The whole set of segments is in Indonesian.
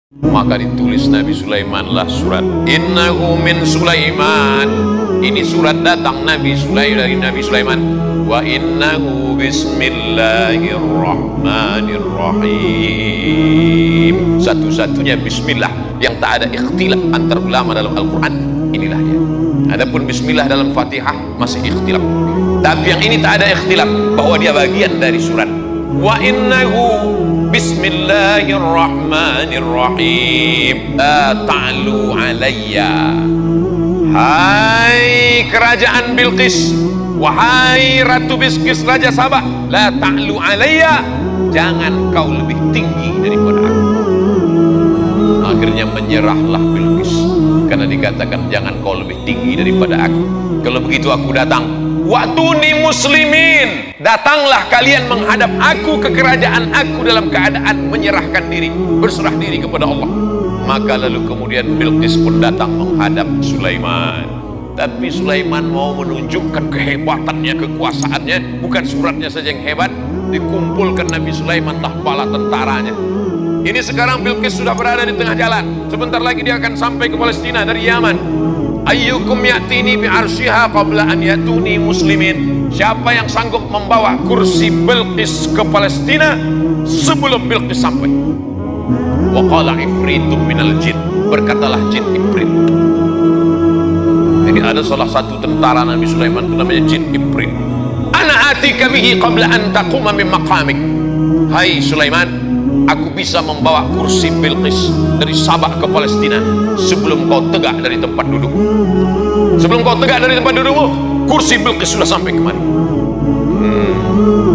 Maka ditulis Nabi Sulaimanlah surat Innahu min Sulaiman. Ini surat datang Nabi Sulaiman. Wa innahu bismillahirrahmanirrahim. Satu-satunya bismillah yang tak ada ikhtilaf antar ulama dalam Al-Quran, inilah dia. Adapun bismillah dalam Fatihah masih ikhtilaf, tapi yang ini tak ada ikhtilaf bahwa dia bagian dari surat. Wa innahu bismillahirrahmanirrahim. La ta'lu alayya. Hai kerajaan Bilqis, wahai Ratu Bilqis, Raja Sabah, la ta'lu alayya, jangan kau lebih tinggi daripada aku. Akhirnya menyerahlah Bilqis karena dikatakan jangan kau lebih tinggi daripada aku. Kalau begitu aku datang. Watuni muslimin, datanglah kalian menghadap aku ke kerajaan aku dalam keadaan menyerahkan diri, berserah diri kepada Allah. Maka lalu kemudian Bilqis pun datang menghadap Sulaiman. Tapi Sulaiman mau menunjukkan kehebatannya, kekuasaannya. Bukan suratnya saja yang hebat, dikumpulkan Nabi Sulaiman lah bala tentaranya. Ini sekarang Bilqis sudah berada di tengah jalan. Sebentar lagi dia akan sampai ke Palestina dari Yaman. Ayyukum ya'tini bi'arsyiha qabla an yatuni muslimin. Siapa yang sanggup membawa kursi Bilqis ke Palestina sebelum Bilqis sampai? Wa qala ifritum minal jin, berkatalah jin Ifrit. Jadi ada salah satu tentara Nabi Sulaiman itu namanya jin Ifrit. Ana atika bihi qabla an taquma min maqamik. Hai Sulaiman, aku bisa membawa kursi Bilqis dari Sabah ke Palestina sebelum kau tegak dari tempat duduk. Sebelum kau tegak dari tempat dudukmu, kursi Bilqis sudah sampai kemari.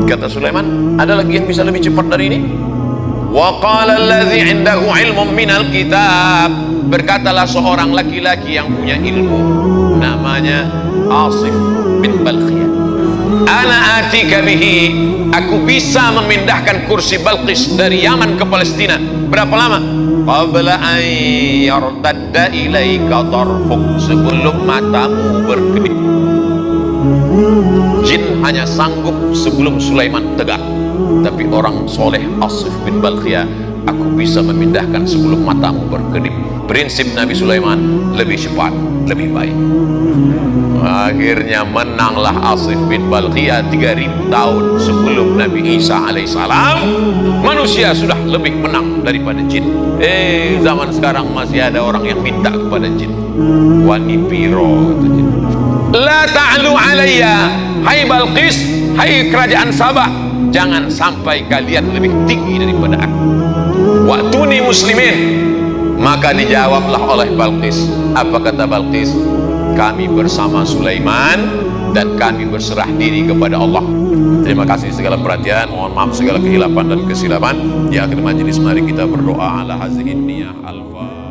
Kata Sulaiman, ada lagi yang bisa lebih cepat dari ini? Wa qala allazi 'indahu 'ilmun minal kitab, berkatalah seorang laki-laki yang punya ilmu, namanya Asif bin Balkhiyah. Ana atika bihi, aku bisa memindahkan kursi Bilqis dari Yaman ke Palestina. Berapa lama? Qabla an yartadda ilaika tarfuk, sebelum matamu berkedip. Jin hanya sanggup sebelum Sulaiman tegak, tapi orang soleh Asif bin Balkhiyah, aku bisa memindahkan sebelum matamu berkedip. Prinsip Nabi Sulaiman, lebih cepat, lebih baik. Akhirnya menanglah Asif bin Balkhiyah. 3000 tahun sebelum Nabi Isa alaihissalam, manusia sudah lebih menang daripada jin. Zaman sekarang masih ada orang yang minta kepada jin. Wani piro kata jin. La ta'lu alayya, hai Bilqis, hai kerajaan Sabah, jangan sampai kalian lebih tinggi daripada aku. Watuni muslimin. Maka dijawablah oleh Bilqis. Apa kata Bilqis? Kami bersama Sulaiman dan kami berserah diri kepada Allah. Terima kasih segala perhatian, mohon maaf segala kehilapan dan kesilapan. Di akhir majelis mari kita berdoa ala hazihin niyah al-Fatihah.